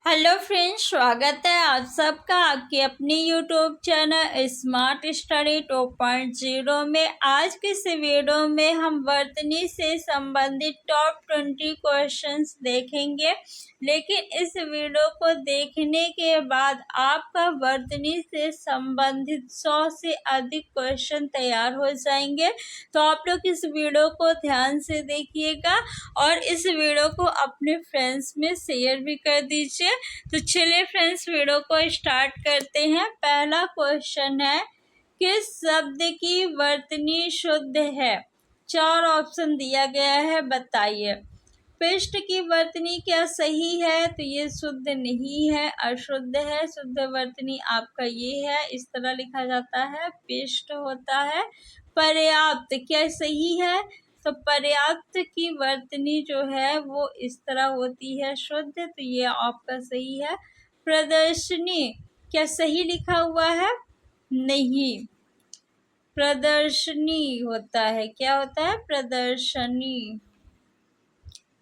Hello friends, स्वागत है आप सबका आपके अपनी यूट्यूब चैनल स्मार्ट स्टडी 2.0 में। आज के इस वीडियो में हम वर्तनी से संबंधित टॉप 20 क्वेश्चंस देखेंगे। लेकिन इस वीडियो को देखने के बाद आपका वर्तनी से संबंधित 100 से अधिक क्वेश्चन तैयार हो जाएंगे। तो आप लोग इस वीडियो को ध्यान से देखिएगा और इस वीडियो को अपने फ्रेंड्स में शेयर भी कर दीजिए। तो चलिए फ्रेंड्स, वीडियो को स्टार्ट करते हैं। पहला क्वेश्चन है, किस शब्द की वर्तनी शुद्ध है? 4 ऑप्शन दिया गया है, बताइए। पिष्ट की वर्तनी क्या सही है? तो ये शुद्ध नहीं है, अशुद्ध है। शुद्ध वर्तनी आपका ये है, इस तरह लिखा जाता है, पिष्ट होता है। पर्याप्त क्या सही है? तो पर्याप्त की वर्तनी जो है वो इस तरह होती है, शुद्ध, तो ये आपका सही है। प्रदर्शनी क्या सही लिखा हुआ है? नहीं, प्रदर्शनी होता है। क्या होता है? प्रदर्शनी।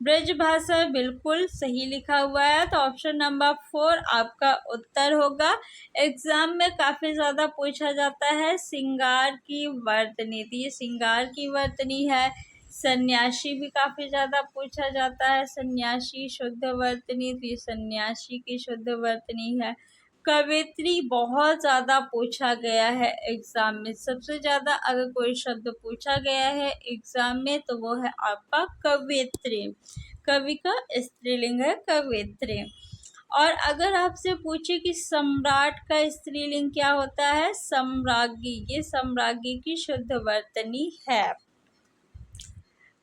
ब्रज भाषा बिल्कुल सही लिखा हुआ है, तो ऑप्शन नंबर 4 आपका उत्तर होगा। एग्जाम में काफी ज्यादा पूछा जाता है श्रृंगार की वर्तनी, तो ये श्रृंगार की वर्तनी है। सन्यासी भी काफी ज्यादा पूछा जाता है, सन्यासी शुद्ध वर्तनी, तो ये सन्यासी की शुद्ध वर्तनी है। कवित्री बहुत ज्यादा पूछा गया है एग्जाम में। सबसे ज्यादा अगर कोई शब्द पूछा गया है एग्जाम में तो वो है आपका कवित्री। कवि का स्त्रीलिंग है कवित्री। और अगर आपसे पूछे कि सम्राट का स्त्रीलिंग क्या होता है? सम्राज्ञी। ये सम्राज्ञी की शुद्ध वर्तनी है।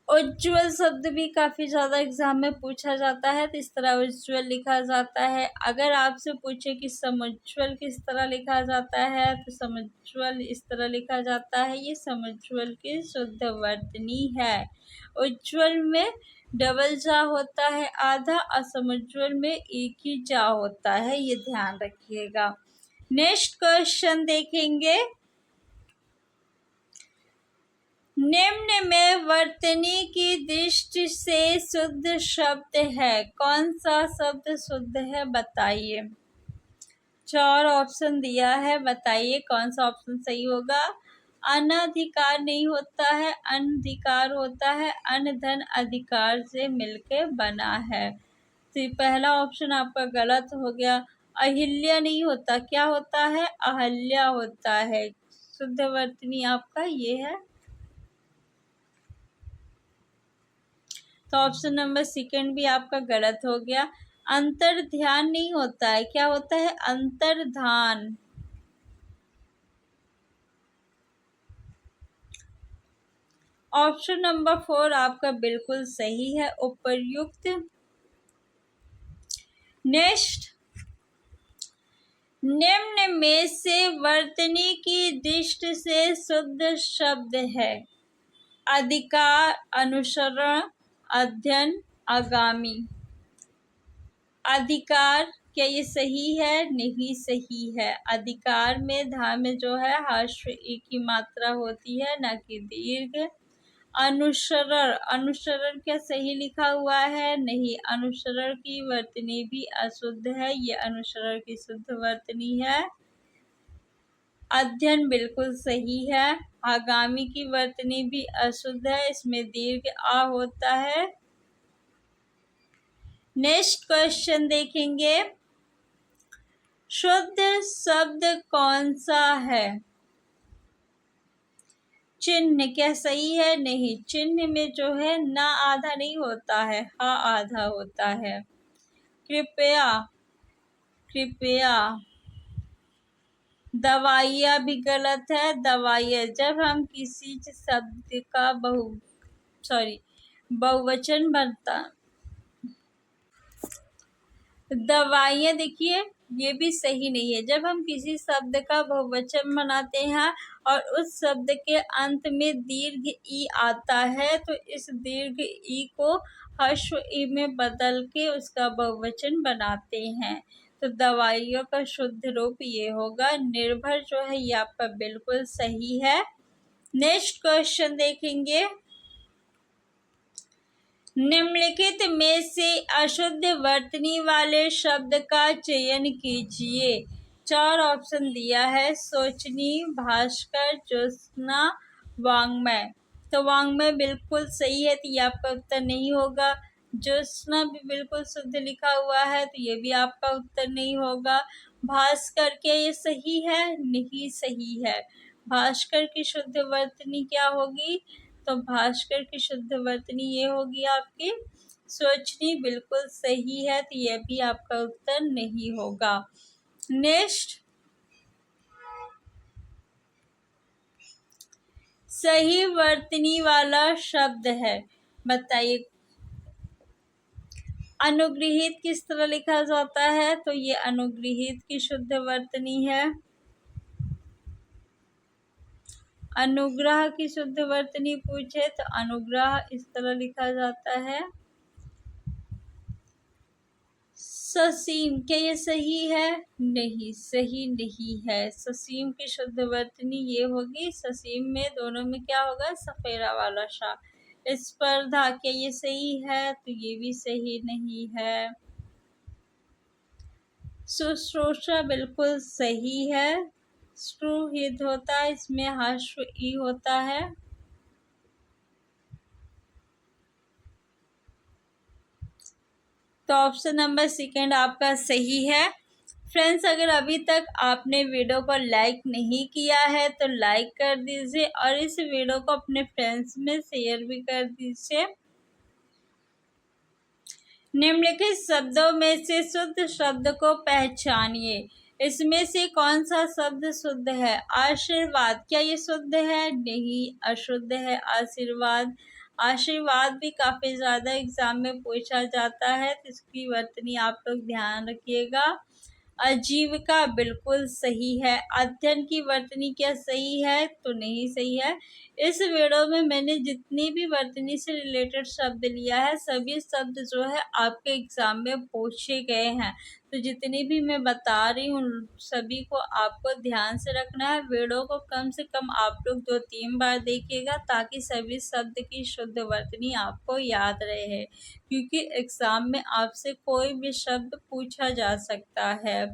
उज्ज्वल शब्द भी काफी ज्यादा एग्जाम में पूछा जाता है, तो इस तरह उज्ज्वल लिखा जाता है। अगर आपसे पूछे कि समुज्ज्वल किस तरह लिखा जाता है, तो समुज्ज्वल इस तरह लिखा जाता है। ये समुज्ज्वल की शुद्ध वर्तनी है। उज्ज्वल में डबल जा होता है आधा, और समुज्ज्वल में एक ही जा होता है, ये ध्यान रखिएगा। नेक्स्ट क्वेश्चन देखेंगे। निम्न में वर्तनी की दृष्टि से शुद्ध शब्द है। कौन सा शब्द शुद्ध है, बताइए। 4 ऑप्शन दिया है, बताइए कौन सा ऑप्शन सही होगा। अनधिकार नहीं होता है, अनधिकार होता है। अन्न धन अधिकार से मिलके बना है, तो पहला ऑप्शन आपका गलत हो गया। अहिल्या नहीं होता, क्या होता है? अहल्या होता है। शुद्ध वर्तनी आपका ये है, तो ऑप्शन नंबर सेकंड भी आपका गलत हो गया। अंतर ध्यान नहीं होता है, क्या होता है? अंतर्धान। ऑप्शन नंबर 4 आपका बिल्कुल सही है, उपर्युक्त। नेक्स्ट, निम्न में से वर्तनी की दृष्टि से शुद्ध शब्द है। अधिकार, अनुसरण, अध्ययन, आगामी। अधिकार क्या ये सही है? नहीं सही है। अधिकार में धा में जो है ह्रस्व ई की मात्रा होती है, न कि दीर्घ। अनुसरण, अनुसरण क्या सही लिखा हुआ है? नहीं, अनुसरण की वर्तनी भी अशुद्ध है, ये अनुसरण की शुद्ध वर्तनी है। अध्ययन बिल्कुल सही है। आगामी की वर्तनी भी अशुद्ध है, इसमें दीर्घ आ होता है। नेक्स्ट क्वेश्चन देखेंगे। शुद्ध शब्द कौन सा है? चिन्ह क्या सही है? नहीं, चिन्ह में जो है ना आधा नहीं होता है, हा आधा होता है। कृपया, कृपया। दवाइयाँ भी गलत है, दवाइयाँ। जब हम किसी शब्द का बहुवचन बनता, दवाइयाँ देखिए ये भी सही नहीं है। जब हम किसी शब्द का बहुवचन बनाते हैं और उस शब्द के अंत में दीर्घ ई आता है, तो इस दीर्घ ई को ह्रस्व ई में बदल के उसका बहुवचन बनाते हैं। तो दवाइयों का शुद्ध रूप ये होगा। निर्भर जो है ये आपका बिल्कुल सही है। नेक्स्ट क्वेश्चन देखेंगे। निम्नलिखित में से अशुद्ध वर्तनी वाले शब्द का चयन कीजिए। 4 ऑप्शन दिया है, सोचनी, भास्कर, ज्योत्सना, वाङ्मय। तो वाङ्मय बिल्कुल सही है, तो ये आपका उत्तर नहीं होगा। ज्योत्सना भी बिल्कुल शुद्ध लिखा हुआ है, तो ये भी आपका उत्तर नहीं होगा। भास्कर, क्या ये सही है? नहीं सही है। भास्कर की शुद्ध वर्तनी क्या होगी? तो भास्कर की शुद्ध वर्तनी ये होगी आपकी सोचनी, बिल्कुल सही है, तो यह भी आपका उत्तर नहीं होगा। नेक्स्ट, सही वर्तनी वाला शब्द है, बताइए। अनुग्रहित किस तरह लिखा जाता है? तो ये अनुग्रहित की शुद्ध वर्तनी है। अनुग्रह की शुद्ध वर्तनी पूछे तो अनुग्रह इस तरह लिखा जाता है। ससीम, क्या ये सही है? नहीं, सही नहीं है। ससीम की शुद्ध वर्तनी ये होगी, ससीम में दोनों में क्या होगा? सफेरा वाला शा। स्पर्धा, क्या ये सही है? तो ये भी सही नहीं है। शुश्रूषा बिल्कुल सही है। श्रुहित होता है, इसमें हाश्व ई होता है। तो ऑप्शन नंबर सेकंड आपका सही है। फ्रेंड्स, अगर अभी तक आपने वीडियो को लाइक नहीं किया है तो लाइक कर दीजिए और इस वीडियो को अपने फ्रेंड्स में शेयर भी कर दीजिए। निम्नलिखित शब्दों में से शुद्ध शब्द को पहचानिए। इसमें से कौन सा शब्द शुद्ध है? आशीर्वाद, क्या ये शुद्ध है? नहीं, अशुद्ध है आशीर्वाद। आशीर्वाद भी काफी ज्यादा एग्जाम में पूछा जाता है, तो इसकी वर्तनी आप लोग ध्यान रखिएगा। आजीविका बिल्कुल सही है। अध्ययन की वर्तनी क्या सही है? तो नहीं सही है। इस वीडियो में मैंने जितनी भी वर्तनी से रिलेटेड शब्द लिया है, सभी शब्द जो है आपके एग्जाम में पूछे गए हैं। तो जितनी भी मैं बता रही हूँ सभी को आपको ध्यान से रखना है। वीडियो को कम से कम आप लोग 2-3 बार देखिएगा ताकि सभी शब्द की शुद्ध वर्तनी आपको याद रहे, क्योंकि एग्जाम में आपसे कोई भी शब्द पूछा जा सकता है।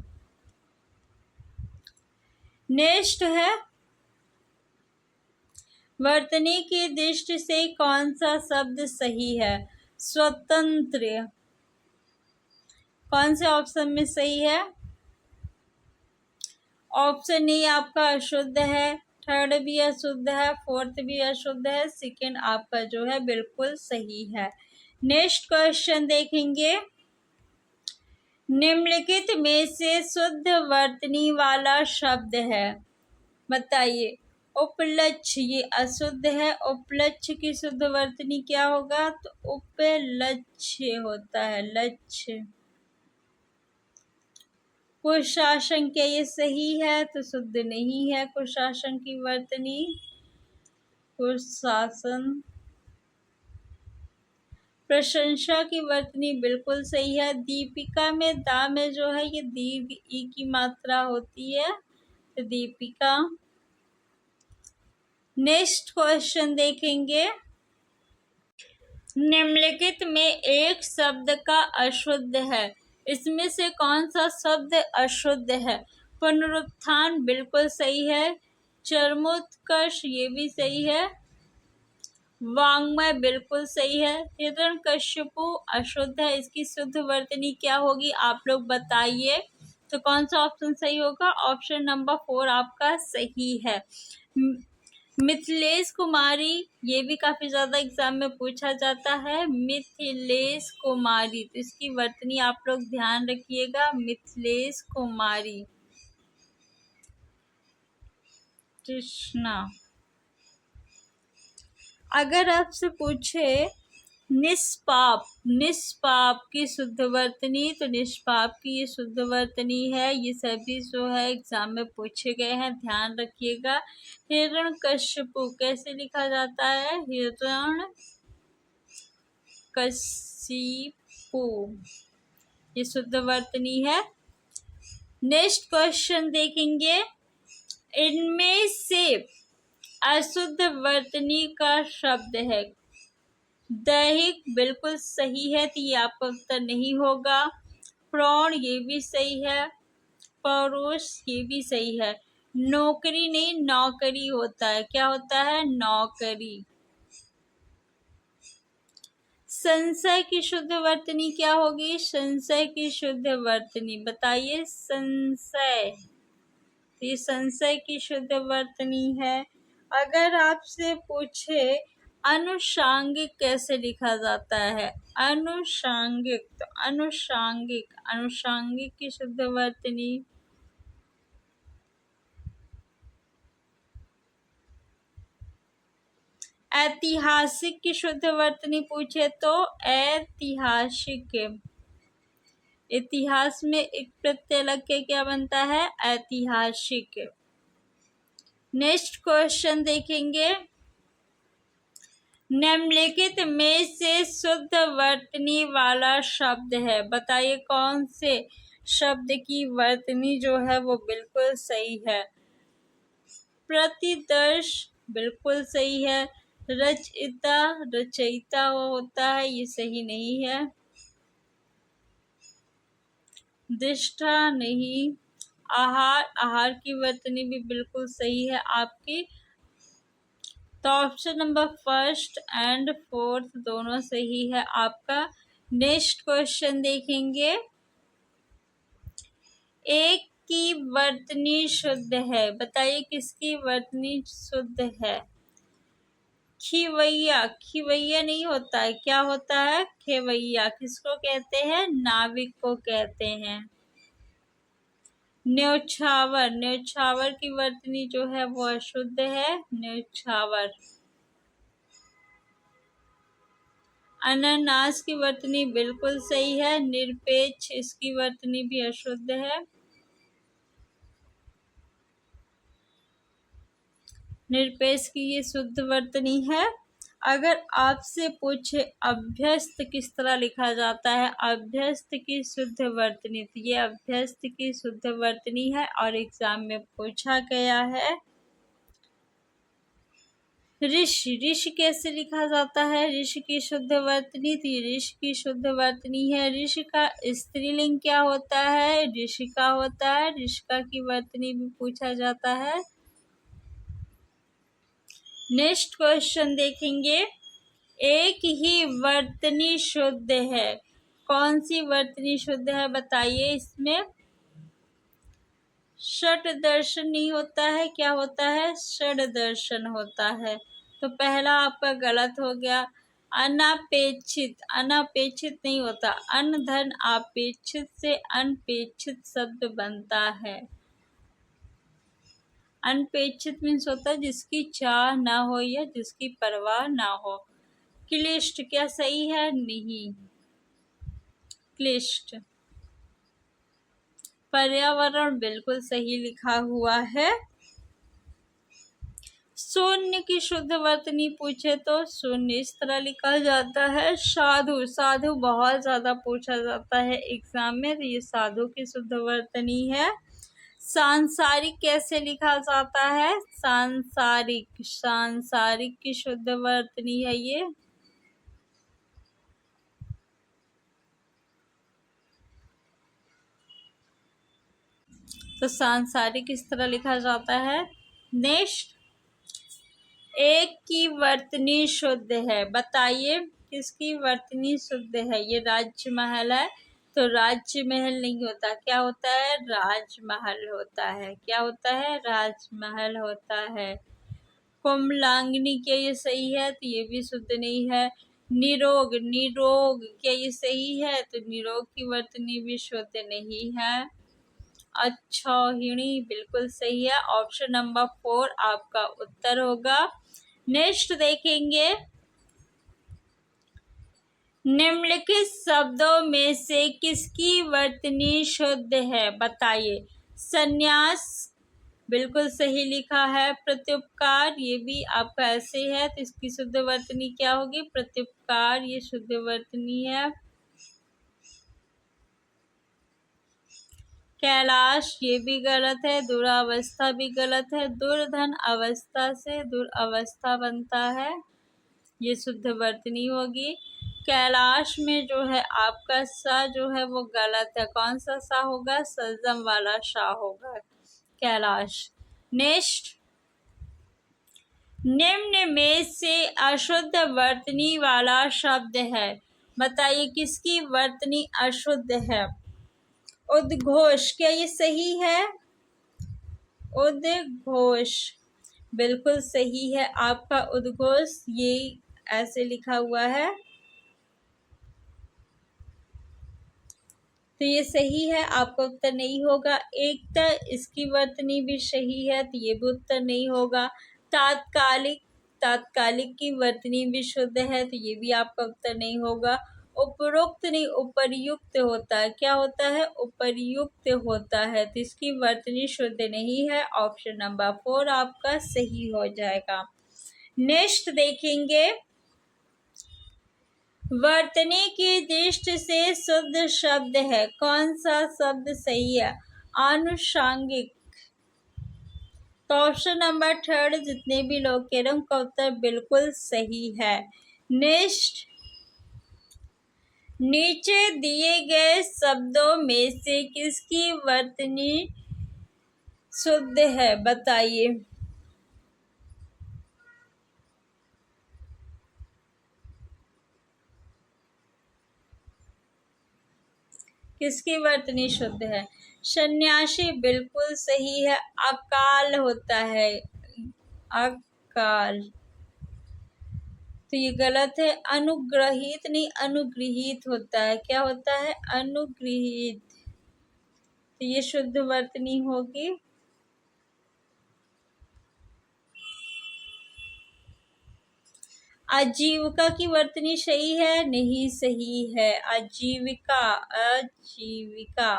नेक्स्ट है, वर्तनी की दृष्टि से कौन सा शब्द सही है? स्वतंत्र, कौन से ऑप्शन में सही है? ऑप्शन ए आपका अशुद्ध है, थर्ड भी अशुद्ध है, फोर्थ भी अशुद्ध है, सेकंड आपका जो है बिल्कुल सही है। नेक्स्ट क्वेश्चन देखेंगे। निम्नलिखित में से शुद्ध वर्तनी वाला शब्द है, बताइए। उपलक्ष्य, ये अशुद्ध है। उपलक्ष्य की शुद्ध वर्तनी क्या होगा? तो उपलक्ष्य होता है, लक्ष्य। कुशासन, क्या ये सही है? तो शुद्ध नहीं है कुशासन की वर्तनी। कुशासन। प्रशंसा की वर्तनी बिल्कुल सही है। दीपिका में दा में जो है ये दीर्घ ई की मात्रा होती है, तो दीपिका। नेक्स्ट क्वेश्चन देखेंगे। निम्नलिखित में एक शब्द का अशुद्ध है, इसमें से कौन सा शब्द अशुद्ध है? पुनरुत्थान बिल्कुल सही है। चरमोत्कर्ष, ये भी सही है। वाङ्मय बिल्कुल सही है। हिरण्यकश्यपु अशुद्ध है, इसकी शुद्ध वर्तनी क्या होगी आप लोग बताइए। तो कौन सा ऑप्शन सही होगा? ऑप्शन नंबर 4 आपका सही है। मिथिलेश कुमारी, ये भी काफी ज्यादा एग्जाम में पूछा जाता है। मिथिलेश कुमारी, तो इसकी वर्तनी आप लोग ध्यान रखिएगा। मिथिलेश कुमारी। कृष्णा। अगर आपसे पूछे निष्पाप, निष्पाप की शुद्ध वर्तनी, तो निष्पाप की ये शुद्ध वर्तनी है। ये सभी जो है एग्जाम में पूछे गए हैं, ध्यान रखिएगा। हिरण्यकश्यपु कैसे लिखा जाता है? हिरण्यकशिपु, ये शुद्ध वर्तनी है। नेक्स्ट क्वेश्चन देखेंगे। इनमें से अशुद्ध वर्तनी का शब्द है, दैहिक बिल्कुल सही है, तो ये आपका उत्तर नहीं होगा। प्रौढ़ ये भी सही है। पड़ोस ये भी सही है। नौकरी नहीं, नौकरी होता है। क्या होता है? नौकरी। संशय की शुद्ध वर्तनी क्या होगी? संशय की शुद्ध वर्तनी बताइए। संशय, तो ये संशय की शुद्ध वर्तनी है। अगर आपसे पूछे अनुषांगिक कैसे लिखा जाता है? अनुषांगिक, तो अनुषांगिक, अनुषांगिक की शुद्ध वर्तनी। ऐतिहासिक की शुद्ध वर्तनी पूछे तो ऐतिहासिक। इतिहास में एक प्रत्यय लग के क्या बनता है? ऐतिहासिक। नेक्स्ट क्वेश्चन देखेंगे। निम्नलिखित में से शुद्ध वर्तनी वाला शब्द है, बताइए कौन से शब्द की वर्तनी जो है वो बिल्कुल सही है? प्रतिदर्श बिल्कुल सही है। रचयिता, रचयिता वो होता है, ये सही नहीं है। दिष्टा नहीं। आहार, आहार की वर्तनी भी बिल्कुल सही है आपकी। तो option number first and fourth दोनों सही है आपका। नेक्स्ट क्वेश्चन देखेंगे। एक की वर्तनी शुद्ध है, बताइए किसकी वर्तनी शुद्ध है? खिवैया, खिवैया नहीं होता है। क्या होता है? खेवैया। किसको कहते हैं? नाविक को कहते हैं। न्योछावर, न्योछावर की वर्तनी जो है वो अशुद्ध है। न्योछावर। अनानास की वर्तनी बिल्कुल सही है। निरपेक्ष, इसकी वर्तनी भी अशुद्ध है। निरपेक्ष की ये शुद्ध वर्तनी है। अगर आपसे पूछे अभ्यस्त किस तरह लिखा जाता है? अभ्यस्त की शुद्ध वर्तनी, तो ये अभ्यस्त की शुद्ध वर्तनी है और एग्जाम में पूछा गया है। ऋषि, ऋषि कैसे लिखा जाता है? ऋषि की शुद्ध वर्तनी, तो ये ऋषि की शुद्ध वर्तनी है। ऋषि का स्त्रीलिंग क्या होता है? ऋषिका होता है। ऋषिका की वर्तनी भी पूछा जाता है। नेक्स्ट क्वेश्चन देखेंगे। एक ही वर्तनी शुद्ध है, कौन सी वर्तनी शुद्ध है बताइए? इसमें षट दर्शन नहीं होता है। क्या होता है? षड दर्शन होता है। तो पहला आपका गलत हो गया। अनापेक्षित, अनापेक्षित नहीं होता। अन धन अपेक्षित से अनपेक्षित शब्द बनता है। अनपेक्षित मीन्स होता है जिसकी चाह ना हो या जिसकी परवाह ना हो। क्लिष्ट, क्या सही है? नहीं। क्लिष्ट। पर्यावरण बिल्कुल सही लिखा हुआ है। शून्य की शुद्ध वर्तनी पूछे तो शून्य इस तरह लिखा जाता है। साधु, साधु बहुत ज्यादा पूछा जाता है एग्जाम में, तो ये साधु की शुद्ध वर्तनी है। सांसारिक कैसे लिखा जाता है? सांसारिक, सांसारिक की शुद्ध वर्तनी है ये। तो सांसारिक इस तरह लिखा जाता है। नेक्स्ट, एक की वर्तनी शुद्ध है, बताइए किसकी वर्तनी शुद्ध है? ये राजमहल है, तो राज्य महल नहीं होता। क्या होता है? राजमहल होता है। क्या होता है? राजमहल होता है। कोमलांगिनी, क्या ये सही है? तो ये भी शुद्ध नहीं है। निरोग, निरोग क्या ये सही है? तो निरोग की वर्तनी भी शुद्ध नहीं है। अच्छौहिणी बिल्कुल सही है। ऑप्शन नंबर 4 आपका उत्तर होगा। नेक्स्ट देखेंगे। निम्नलिखित शब्दों में से किसकी वर्तनी शुद्ध है? बताइए। संन्यास बिल्कुल सही लिखा है। प्रत्युपकार ये भी आपका ऐसे है, तो इसकी शुद्ध वर्तनी क्या होगी? प्रत्युपकार, ये शुद्ध वर्तनी है। कैलाश ये भी गलत है। दुरावस्था भी गलत है। दुर्धन अवस्था से दुरावस्था बनता है। ये शुद्ध वर्तनी होगी। कैलाश में जो है आपका सा जो है वो गलत है। कौन सा सा होगा? सल्जम वाला शा होगा, कैलाश। नेक्स्ट, निम्न में से अशुद्ध वर्तनी वाला शब्द है, बताइए किसकी वर्तनी अशुद्ध है? उद्घोष, क्या ये सही है? उद्घोष बिल्कुल सही है आपका उद्घोष, ये ऐसे लिखा हुआ है तो ये सही है, आपका उत्तर नहीं होगा। एकता, इसकी वर्तनी भी सही है तो ये भी उत्तर नहीं होगा। तात्कालिक, तात्कालिक की वर्तनी भी शुद्ध है तो ये भी आपका उत्तर नहीं होगा। उपरोक्त नहीं उपर्युक्त होता है, क्या होता है? उपर्युक्त होता है तो इसकी वर्तनी शुद्ध नहीं है। ऑप्शन नंबर 4 आपका सही हो जाएगा। नेक्स्ट देखेंगे, वर्तनी की दृष्टि से शुद्ध शब्द है, कौन सा शब्द सही है? आनुषांगिक। तो ऑप्शन नंबर 3 जितने भी लोग कह रहे हैं उनका उत्तर बिल्कुल सही है। नेक्स्ट, नीचे दिए गए शब्दों में से किसकी वर्तनी शुद्ध है, बताइए। किसकी वर्तनी शुद्ध है? सन्यासी बिल्कुल सही है। अकाल होता है, अकाल, तो ये गलत है। अनुग्रहित नहीं अनुगृहित होता है, क्या होता है? अनुगृहित, तो ये शुद्ध वर्तनी होगी। आजीविका की वर्तनी सही है? नहीं सही है। आजीविका, आजीविका,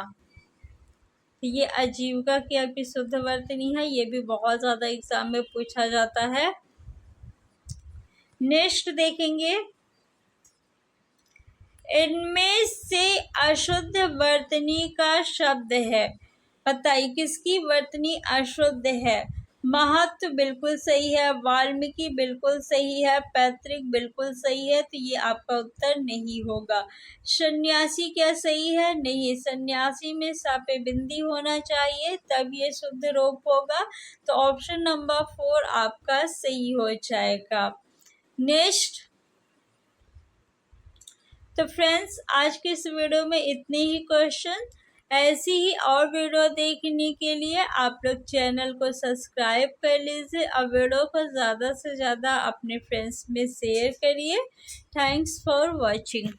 तो ये आजीविका की आपकी शुद्ध वर्तनी है, ये भी बहुत ज्यादा एग्जाम में पूछा जाता है। नेक्स्ट देखेंगे, इनमें से अशुद्ध वर्तनी का शब्द है, बताइए किसकी वर्तनी अशुद्ध है? महत्व बिल्कुल सही है, वाल्मीकि बिल्कुल सही है, पैतृक बिल्कुल सही है तो ये आपका उत्तर नहीं होगा। सन्यासी क्या सही है? नहीं, सन्यासी में सापे बिंदी होना चाहिए तब ये शुद्ध रूप होगा, तो ऑप्शन नंबर 4 आपका सही हो जाएगा। नेक्स्ट, तो फ्रेंड्स आज के इस वीडियो में इतने ही क्वेश्चन। ऐसी ही और वीडियो देखने के लिए आप लोग चैनल को सब्सक्राइब कर लीजिए और वीडियो को ज़्यादा से ज़्यादा अपने फ्रेंड्स में शेयर करिए। Thanks for watching.